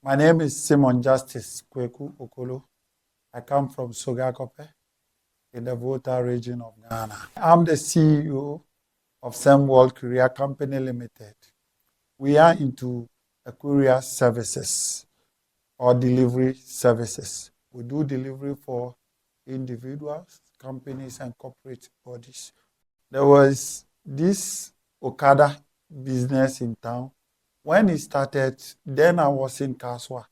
My name is Simon Justice Kweku Okolo. I come from Sogakope in the Volta region of Ghana. I'm the CEO of Sem World Courier Company Limited. We are into courier services or delivery services. We do delivery for individuals, companies, and corporate bodies. There was this Okada business in town. When it started, then I was in Kaswa.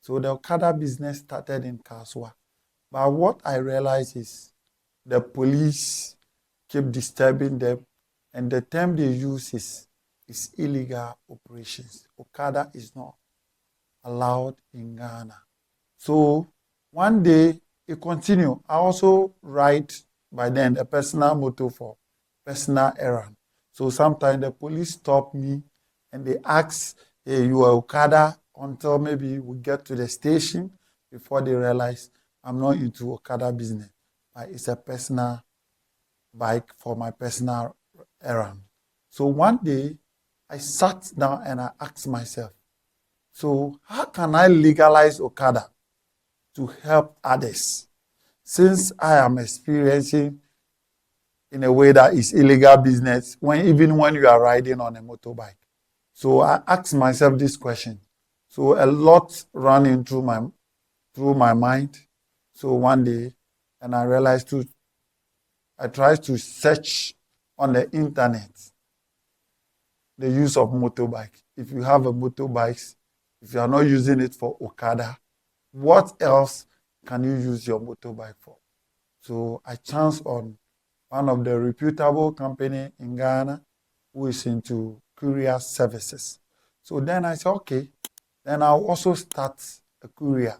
So the Okada business started in Kaswa. But what I realized is the police keep disturbing them, and the term they use is illegal operations. Okada is not allowed in Ghana. So one day it continued. I also ride by then a personal motor for personal errand. So sometimes the police stop me and they ask, hey, you are Okada, until maybe we get to the station before they realize I'm not into Okada business. It's a personal bike for my personal errand. So one day I sat down and I asked myself, so how can I legalize Okada to help others? Since I am experiencing in a way that is illegal business, even when you are riding on a motorbike. So I asked myself this question. So a lot ran through my mind. So one day, and I realized I tried to search on the internet the use of motorbike. If you have a motorbike, if you are not using it for Okada, what else can you use your motorbike for? So I chanced on one of the reputable company in Ghana who is into courier services. So then I said, okay, then I'll also start a courier.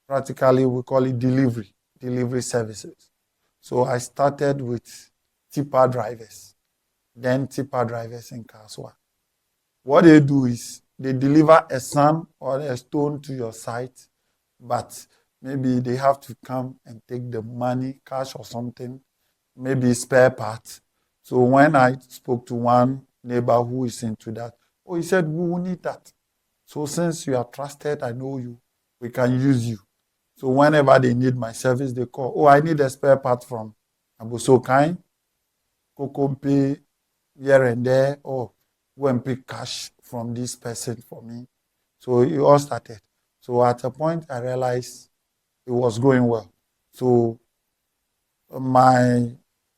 Practically, we call it delivery services. So I started with tipper drivers, then tipper drivers in Kaswa. What they do is they deliver a sand or a stone to your site, but maybe they have to come and take the money, cash or something, maybe spare parts. So when I spoke to one neighbor who is into that, he said, we will need that. So since you are trusted, I know you, we can use you. So whenever they need my service, they call, I need a spare part from Abosokai, Kokompe, here and there, go and pick cash from this person for me. So it all started. So at a point, I realized it was going well. So my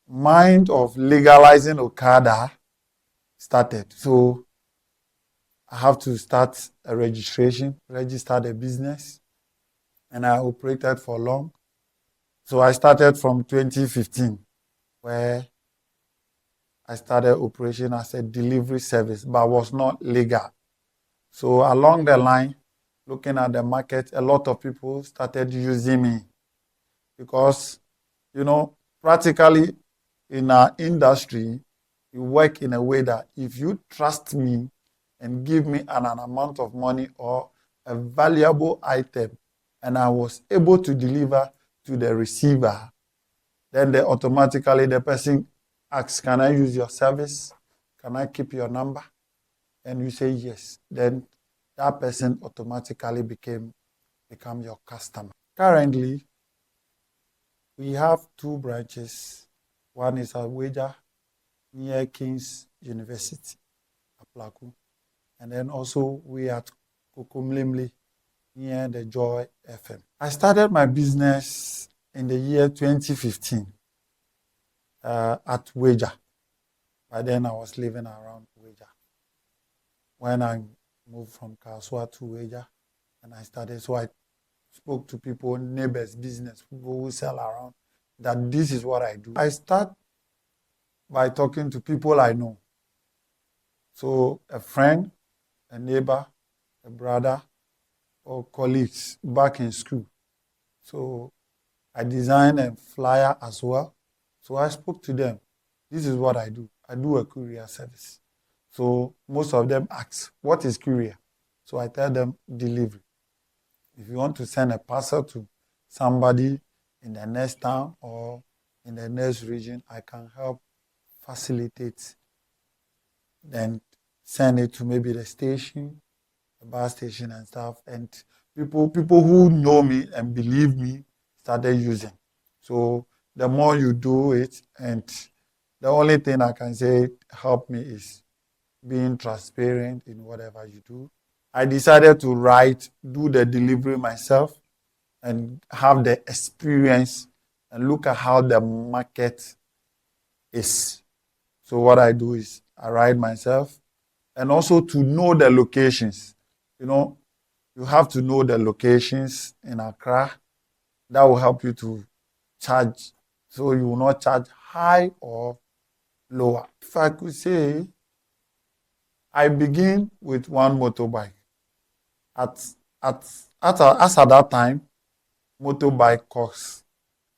mind of legalizing Okada started. So I have to start a registration, register the business, and I operated for long. So I started from 2015, where I started operation as a delivery service, but was not legal. So along the line, looking at the market, a lot of people started using me because, practically in our industry, you work in a way that if you trust me and give me an amount of money or a valuable item, and I was able to deliver to the receiver, then automatically the person asks, can I use your service? Can I keep your number? And you say yes. Then that person automatically become your customer. Currently, we have 2 branches. One is at Weja, near King's University, Aplaku. And then also we at Kokomlimli, near the Joy FM. I started my business in the year 2015 at Weja. By then I was living around Weja. When I moved from Kaswa to Weja, and I started, so I spoke to people, neighbors, business, people who sell around, that this is what I do. I start by talking to people I know. So a friend, a neighbor, a brother, or colleagues back in school. So I designed a flyer as well. So I spoke to them. This is what I do. I do a courier service. So most of them ask, what is courier? So I tell them delivery. If you want to send a parcel to somebody in the next town or in the next region, I can help facilitate, then send it to maybe the station the bus station and stuff. And people who know me and believe me started using. So the more you do it, and the only thing I can say help me is being transparent in whatever you do. I decided to do the delivery myself and have the experience and look at how the market is. So what I do is I ride myself and also to know the locations. You know, you have to know the locations in Accra. That will help you to charge. So you will not charge high or lower. If I could say, I begin with one motorbike. At as at that time, motorbike costs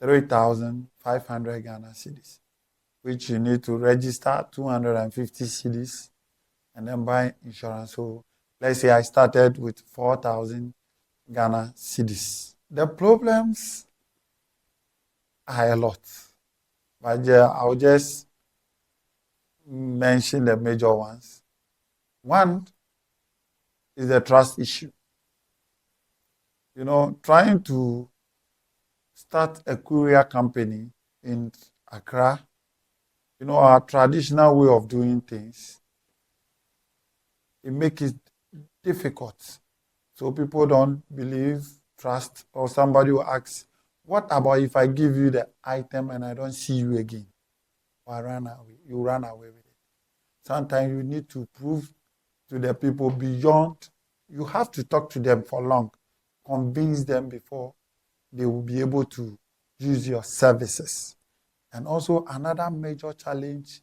3,500 Ghana cedis, which you need to register 250 cedis and then buy insurance. So let's say I started with 4,000 Ghana cedis. The problems are a lot, but I'll just mention the major ones. One is the trust issue. You know, trying to start a courier company in Accra, you know, our traditional way of doing things, it makes it difficult. So people don't believe, trust, or somebody will ask, what about if I give you the item and I don't see you again? Or I run away. You run away with it. Sometimes you need to prove to the people beyond. You have to talk to them for long, convince them before they will be able to use your services. And also another major challenge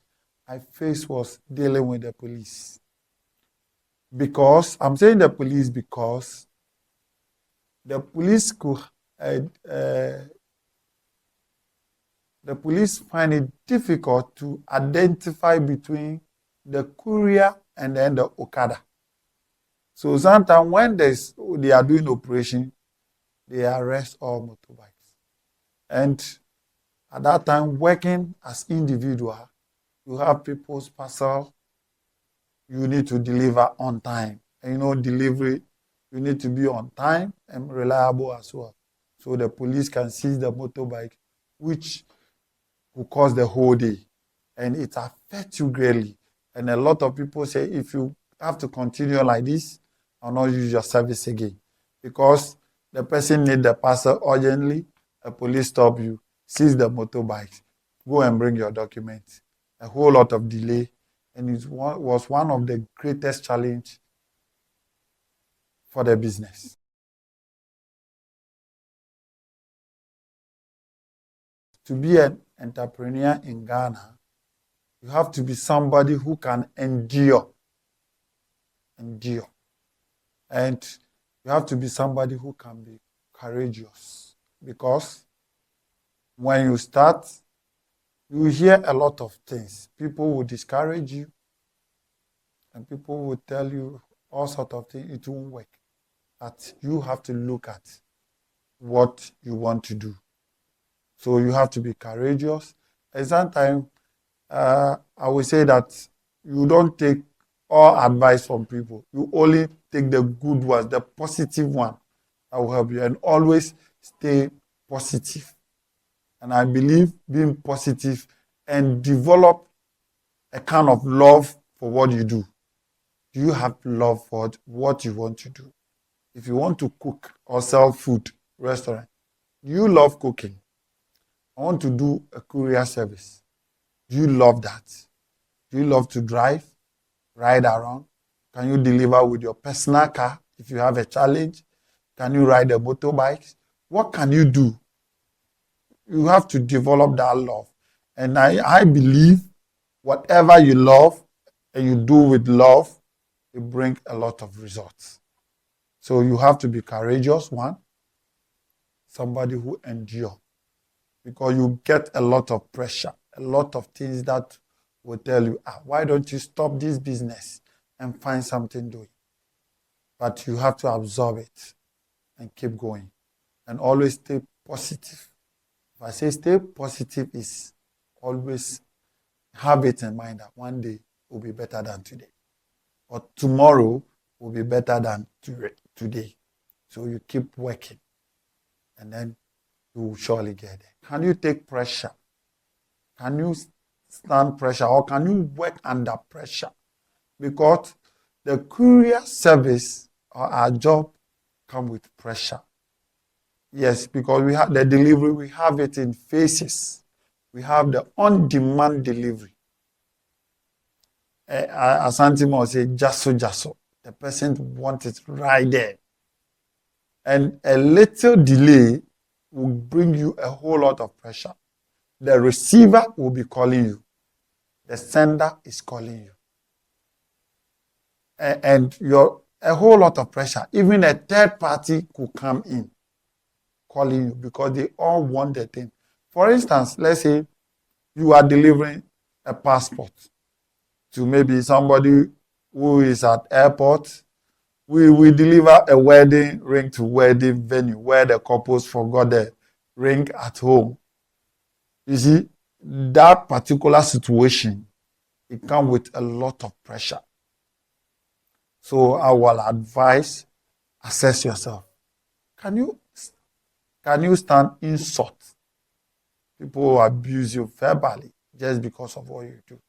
I faced was dealing with the police. Because I'm saying the police because the police could the police find it difficult to identify between the courier and then the Okada. So sometimes when they are doing operation, they arrest all motorbikes. And at that time, working as individual, you have people's parcel, you need to deliver on time. And you know, delivery, you need to be on time and reliable as well. So the police can seize the motorbike, which will cost the whole day. And it affects you greatly. And a lot of people say, if you have to continue like this, I'll not use your service again. Because the person need the parcel urgently, a police stop you, seize the motorbike, go and bring your documents. A whole lot of delay. And it was one of the greatest challenge for the business. To be an entrepreneur in Ghana, you have to be somebody who can endure. Endure. And you have to be somebody who can be courageous. Because when you start, you hear a lot of things. People will discourage you, and people will tell you all sorts of things. It won't work. But you have to look at what you want to do. So you have to be courageous. And sometimes I would say that you don't take all advice from people. You only take the good ones, the positive one that will help you. And always stay positive. And I believe being positive and develop a kind of love for what you do. Do you have love for what you want to do? If you want to cook or sell food, restaurant, do you love cooking? I want to do a courier service. Do you love that? Do you love to drive, ride around? Can you deliver with your personal car if you have a challenge? Can you ride a motorbike? What can you do? You have to develop that love. And I believe whatever you love and you do with love, it brings a lot of results. So you have to be courageous, one, somebody who endure. Because you get a lot of pressure, a lot of things that will tell you, why don't you stop this business and find something doing? But you have to absorb it and keep going. And always stay positive. If I say stay positive, is always have it in mind that one day will be better than today. Or tomorrow will be better than today. So you keep working, and then you will surely get there. Can you take pressure? Can you stand pressure, or can you work under pressure? Because the courier service or our job come with pressure. Yes, because we have the delivery, we have it in phases. We have the on-demand delivery. Asante will say, jasso. The person wants it right there. And a little delay will bring you a whole lot of pressure. The receiver will be calling you. The sender is calling you. And you're a whole lot of pressure. Even a third party could come in calling you because they all want the thing. For instance, let's say you are delivering a passport to maybe somebody who is at airport. We deliver a wedding ring to wedding venue where the couples forgot the ring at home. You see, that particular situation, it comes with a lot of pressure. So I will advise, assess yourself. Can you stand insult? People who abuse you verbally just because of what you do.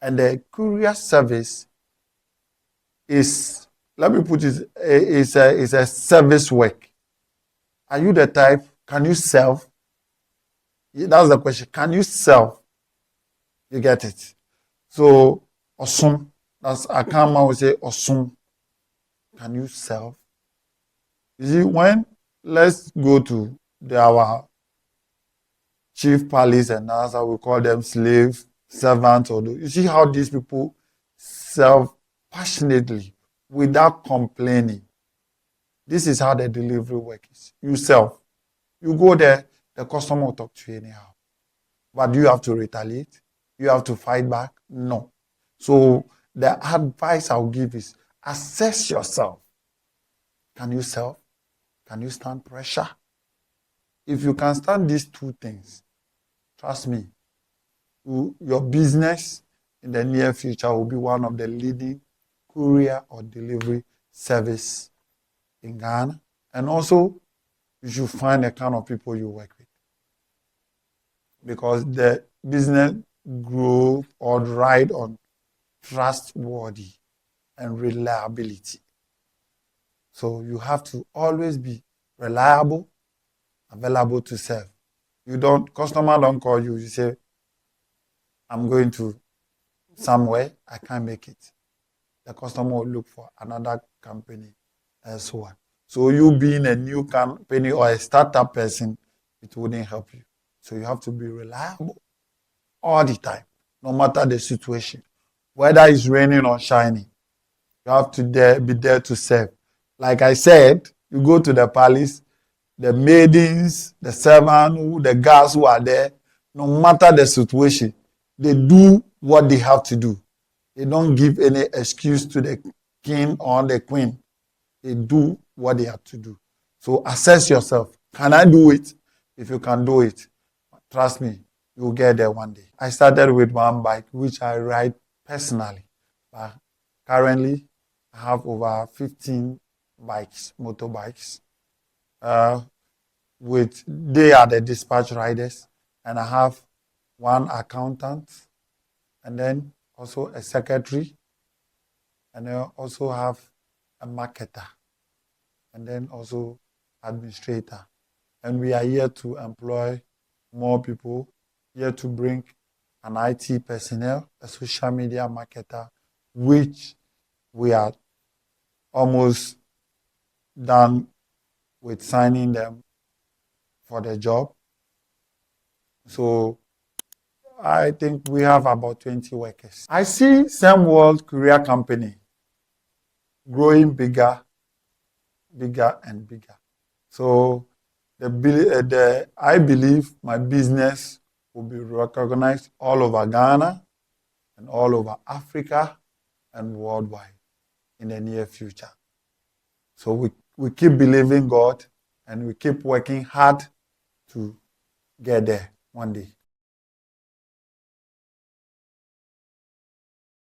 And the courier service is, let me put it, is a service work. Are you the type? Can you serve? That's the question. Can you serve? You get it. So, awesome. That's a common will say awesome. Can you serve? You see, let's go to our chief police and NASA, we call them slave servants. You see how these people serve passionately without complaining. This is how the delivery work is. You serve. You go there, the customer will talk to you anyhow. But do you have to retaliate? You have to fight back? No. So the advice I'll give is assess yourself. Can you serve? Can you stand pressure? If you can stand these two things, trust me, your business in the near future will be one of the leading courier or delivery service in Ghana. And also, you should find the kind of people you work with. Because the business grows or ride on trustworthy and reliability. So you have to always be reliable, available to serve. Customer don't call you, you say, I'm going to somewhere, I can't make it. The customer will look for another company and so on. So you being a new company or a startup person, it wouldn't help you. So you have to be reliable all the time, no matter the situation. Whether it's raining or shining, you have to be there to serve. Like I said, you go to the palace, the maidens, the servants, the guards who are there, no matter the situation, they do what they have to do. They don't give any excuse to the king or the queen. They do what they have to do. So assess yourself. Can I do it? If you can do it, trust me, you'll get there one day. I started with one bike, which I ride personally. But currently, I have over 15 bikes, motorbikes. They are the dispatch riders. And I have one accountant, and then also a secretary, and I also have a marketer, and then also administrator. And we are here to employ more people, here to bring an IT personnel, a social media marketer, which we are almost done with signing them for the job. So I think we have about 20 workers. I see Same World Courier Company growing bigger and bigger. So I believe my business will be recognized all over Ghana and all over Africa and worldwide in the near future. So we keep believing God and we keep working hard to get there one day.